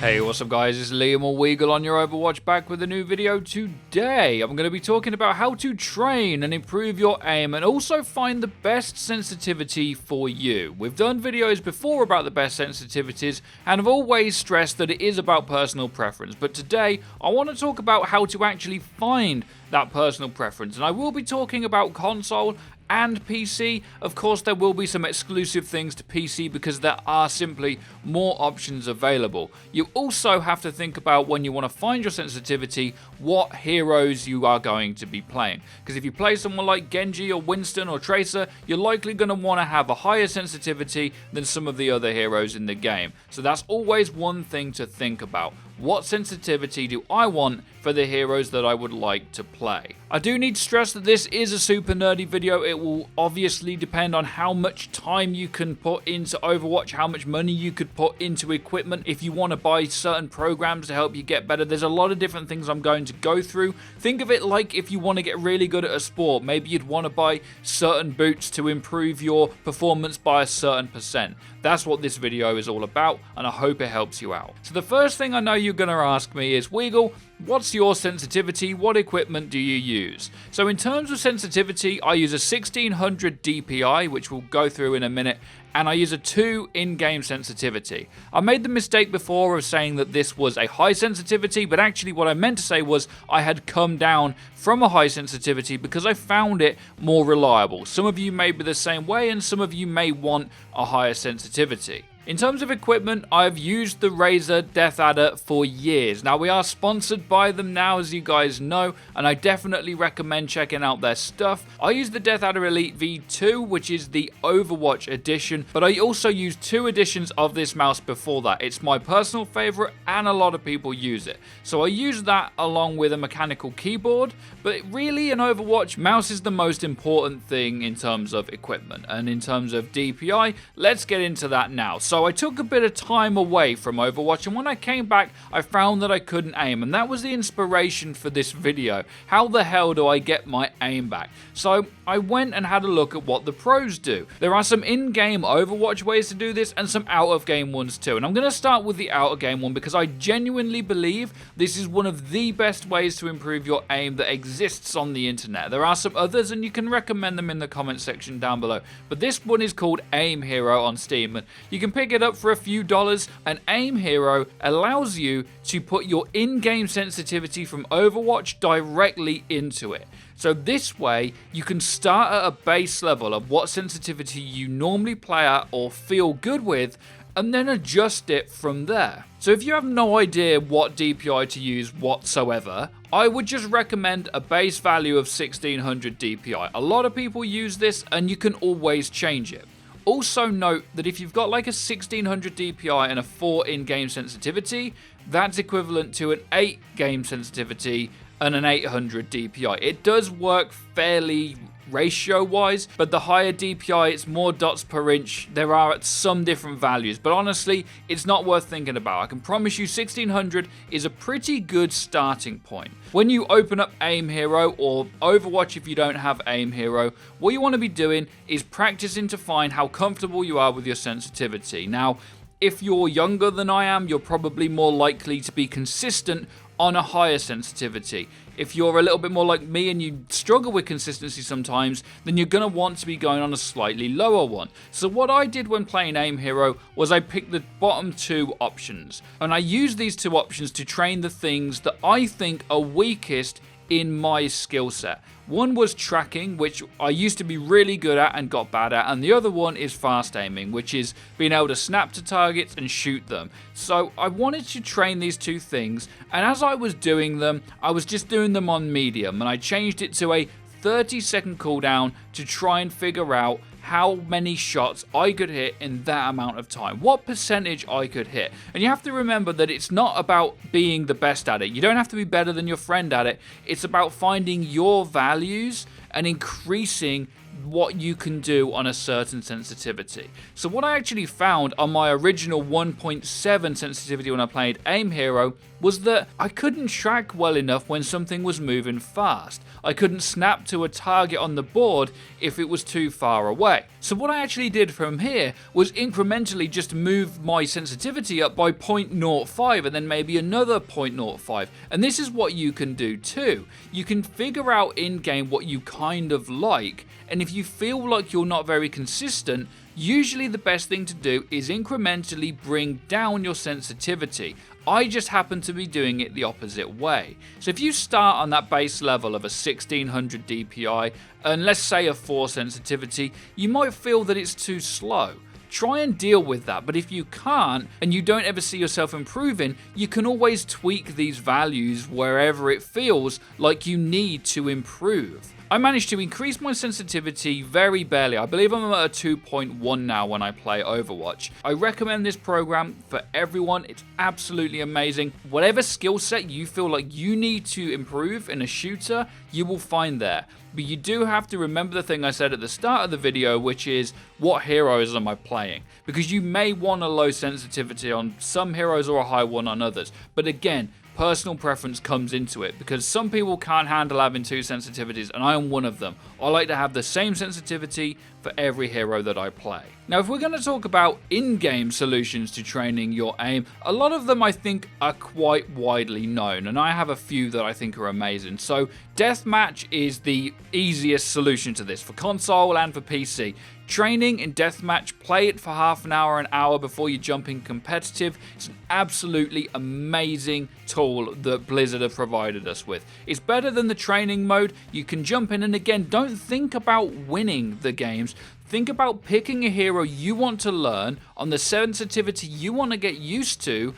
Hey, what's up guys, it's Liam or Weagle on your Overwatch, back with a new video. Today I'm going to be talking about how to train and improve your aim and also find the best sensitivity for you. We've done videos before about the best sensitivities and I've always stressed that it is about personal preference, but today I want to talk about how to actually find that personal preference, and I will be talking about console and PC. Of course, there will be some exclusive things to PC because there are simply more options available. You also have to think about, when you want to find your sensitivity, what heroes you are going to be playing. Because if you play someone like Genji or Winston or Tracer, you're likely going to want to have a higher sensitivity than some of the other heroes in the game. So that's always one thing to think about. What sensitivity do I want for the heroes that I would like to play? I do need to stress that this is a super nerdy video. It will obviously depend on how much time you can put into Overwatch, how much money you could put into equipment. If you want to buy certain programs to help you get better, there's a lot of different things I'm going to go through. Think of it like if you want to get really good at a sport, maybe you'd want to buy certain boots to improve your performance by a certain percent. That's what this video is all about, and I hope it helps you out. So the first thing I know you're going to ask me is, Weagle, what's your sensitivity? What equipment do you use? So in terms of sensitivity, I use a 1600 DPI, which we'll go through in a minute, and I use a 2 in-game sensitivity. I made the mistake before of saying that this was a high sensitivity, but actually what I meant to say was I had come down from a high sensitivity because I found it more reliable. Some of you may be the same way, and some of you may want a higher sensitivity. In terms of equipment, I've used the Razer Death Adder for years. Now, we are sponsored by them now, as you guys know, and I definitely recommend checking out their stuff. I use the Death Adder Elite V2, which is the Overwatch edition, but I also used 2 editions of this mouse before that. It's my personal favorite, and a lot of people use it. So I use that along with a mechanical keyboard, but really in Overwatch, mouse is the most important thing in terms of equipment. And in terms of DPI, let's get into that now. So I took a bit of time away from Overwatch, and when I came back, I found that I couldn't aim, and that was the inspiration for this video. How the hell do I get my aim back? So I went and had a look at what the pros do. There are some in-game Overwatch ways to do this and some out-of-game ones too, and I'm going to start with the out-of-game one because I genuinely believe this is one of the best ways to improve your aim that exists on the internet. There are some others, and you can recommend them in the comment section down below, but this one is called Aim Hero on Steam, and you can pick it up for a few dollars. An Aim Hero allows you to put your in-game sensitivity from Overwatch directly into it. So this way, you can start at a base level of what sensitivity you normally play at or feel good with, and then adjust it from there. So if you have no idea what DPI to use whatsoever, I would just recommend a base value of 1600 DPI. A lot of people use this, and you can always change it. Also note that if you've got like a 1600 DPI and a 4 in-game sensitivity, that's equivalent to an 8 game sensitivity and an 800 DPI. It does work fairly ratio-wise, but the higher DPI, it's more dots per inch. There are at some different values, but honestly, it's not worth thinking about. I can promise you 1600 is a pretty good starting point. When you open up Aim Hero or Overwatch, if you don't have Aim Hero, what you want to be doing is practicing to find how comfortable you are with your sensitivity. Now, if you're younger than I am, you're probably more likely to be consistent on a higher sensitivity. If you're a little bit more like me and you struggle with consistency sometimes, then you're going to want to be going on a slightly lower one. So what I did when playing Aim Hero was I picked the bottom 2 options, and I used these 2 options to train the things that I think are weakest in my skill set. One was tracking, which I used to be really good at and got bad at, and the other one is fast aiming, which is being able to snap to targets and shoot them. So I wanted to train these 2 things, and as I was doing them, I was just doing them on medium, and I changed it to a 30-second cooldown to try and figure out how many shots I could hit in that amount of time, what percentage I could hit. And you have to remember that it's not about being the best at it. You don't have to be better than your friend at it. It's about finding your values and increasing what you can do on a certain sensitivity. So what I actually found on my original 1.7 sensitivity when I played Aim Hero was that I couldn't track well enough when something was moving fast. I couldn't snap to a target on the board if it was too far away. So what I actually did from here was incrementally just move my sensitivity up by 0.05 and then maybe another 0.05. And this is what you can do too. You can figure out in-game what you kind of like, and if you feel like you're not very consistent, usually the best thing to do is incrementally bring down your sensitivity. I just happen to be doing it the opposite way. So if you start on that base level of a 1600 DPI and let's say a 4 sensitivity, you might feel that it's too slow. Try and deal with that, but if you can't and you don't ever see yourself improving, you can always tweak these values wherever it feels like you need to improve. I managed to increase my sensitivity very barely. I believe I'm at a 2.1 now when I play Overwatch. I recommend this program for everyone. It's absolutely amazing. Whatever skill set you feel like you need to improve in a shooter, you will find there. But you do have to remember the thing I said at the start of the video, which is what heroes am I playing? Because you may want a low sensitivity on some heroes or a high one on others. But again, personal preference comes into it because some people can't handle having 2 sensitivities, and I am one of them. I like to have the same sensitivity for every hero that I play. Now, if we're going to talk about in-game solutions to training your aim, a lot of them I think are quite widely known, and I have a few that I think are amazing. So deathmatch is the easiest solution to this for console and for PC. Training in deathmatch, play it for half an hour before you jump in competitive. It's an absolutely amazing tool that Blizzard have provided us with. It's better than the training mode. You can jump in, and again, don't think about winning the games. Think about picking a hero you want to learn on the sensitivity you want to get used to,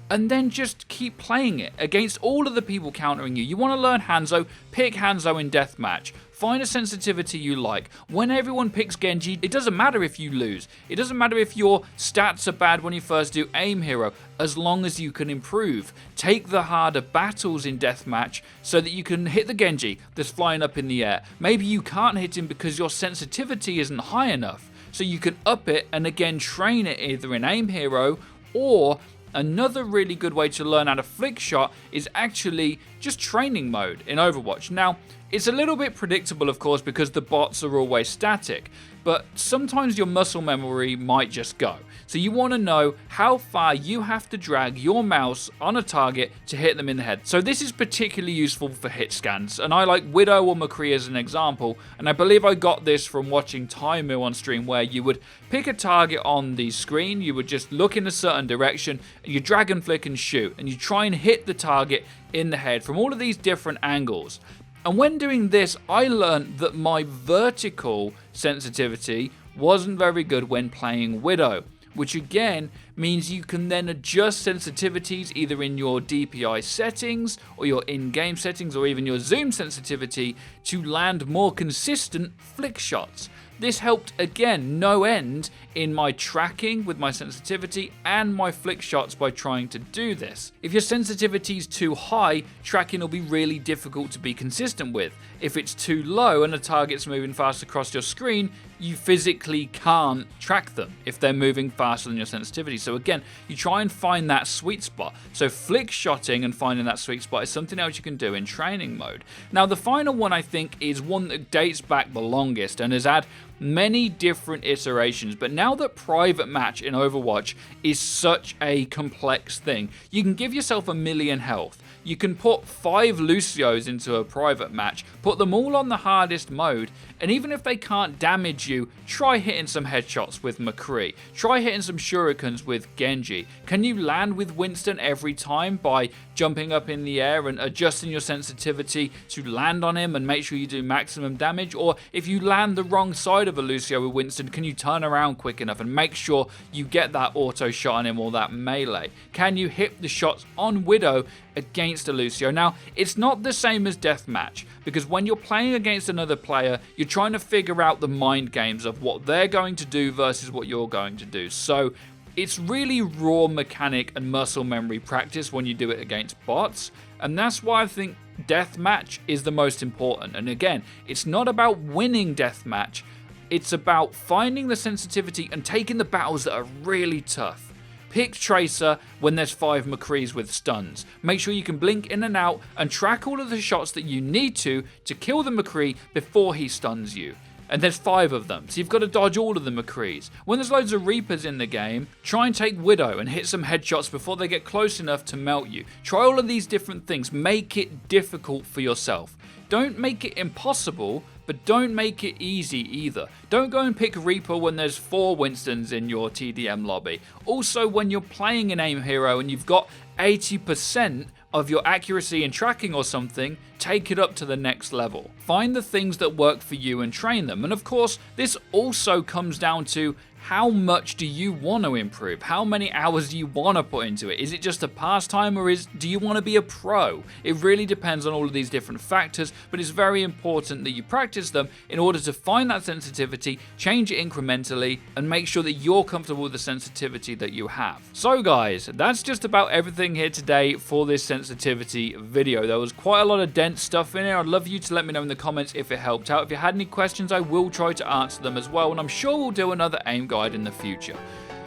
and then just keep playing it against all of the people countering you. You want to learn Hanzo, pick Hanzo in deathmatch. Find a sensitivity you like. When everyone picks Genji, it doesn't matter if you lose. It doesn't matter if your stats are bad when you first do aim hero, as long as you can improve. Take the harder battles in deathmatch so that you can hit the Genji that's flying up in the air. Maybe you can't hit him because your sensitivity isn't high enough. So you can up it and again train it either in aim hero, or another really good way to learn how to flick shot is actually just training mode in Overwatch. Now, it's a little bit predictable, of course, because the bots are always static, but sometimes your muscle memory might just go. So you want to know how far you have to drag your mouse on a target to hit them in the head. So this is particularly useful for hit scans, and I like Widow or McCree as an example, and I believe I got this from watching Taimu on stream, where you would pick a target on the screen, you would just look in a certain direction, and you drag and flick and shoot, and you try and hit the target in the head from all of these different angles. And when doing this, I learned that my vertical sensitivity wasn't very good when playing Widow, which again means you can then adjust sensitivities either in your DPI settings or your in-game settings or even your zoom sensitivity to land more consistent flick shots. This helped, again, no end in my tracking with my sensitivity and my flick shots by trying to do this. If your sensitivity is too high, tracking will be really difficult to be consistent with. If it's too low and a target's moving fast across your screen, you physically can't track them if they're moving faster than your sensitivity. So again, you try and find that sweet spot. So flick shotting and finding that sweet spot is something else you can do in training mode. Now, the final one I think is one that dates back the longest and has had many different iterations, but now that private match in Overwatch is such a complex thing, you can give yourself 1,000,000 health. You can put 5 Lucios into a private match, put them all on the hardest mode, and even if they can't damage you, try hitting some headshots with McCree. Try hitting some shurikens with Genji. Can you land with Winston every time by jumping up in the air and adjusting your sensitivity to land on him and make sure you do maximum damage? Or if you land the wrong side of a Lucio with Winston, can you turn around quick enough and make sure you get that auto shot on him or that melee? Can you hit the shots on Widow against a Lucio? Now, it's not the same as deathmatch, because when you're playing against another player, you're trying to figure out the mind games of what they're going to do versus what you're going to do. So it's really raw mechanic and muscle memory practice when you do it against bots, and that's why I think deathmatch is the most important. And again, it's not about winning deathmatch, it's about finding the sensitivity and taking the battles that are really tough. Pick Tracer when there's 5 McCrees with stuns. Make sure you can blink in and out and track all of the shots that you need to kill the McCree before he stuns you. And there's 5 of them, so you've got to dodge all of the McCrees. When there's loads of Reapers in the game, try and take Widow and hit some headshots before they get close enough to melt you. Try all of these different things. Make it difficult for yourself. Don't make it impossible, but don't make it easy either. Don't go and pick Reaper when there's 4 Winstons in your TDM lobby. Also, when you're playing an aim hero and you've got 80% of your accuracy and tracking or something, take it up to the next level. Find the things that work for you and train them. And of course, this also comes down to how much do you want to improve? How many hours do you want to put into it? Is it just a pastime, or do you want to be a pro? It really depends on all of these different factors, but it's very important that you practice them in order to find that sensitivity, change it incrementally, and make sure that you're comfortable with the sensitivity that you have. So guys, that's just about everything here today for this sensitivity video. There was quite a lot of dense stuff in here. I'd love you to let me know in the comments if it helped out. If you had any questions, I will try to answer them as well, and I'm sure we'll do another aim guide in the future.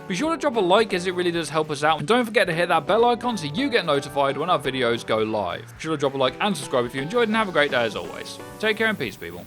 Be sure to drop a like, as it really does help us out, and don't forget to hit that bell icon so you get notified when our videos go live. Be sure to drop a like and subscribe if you enjoyed, and have a great day as always. Take care and peace, people.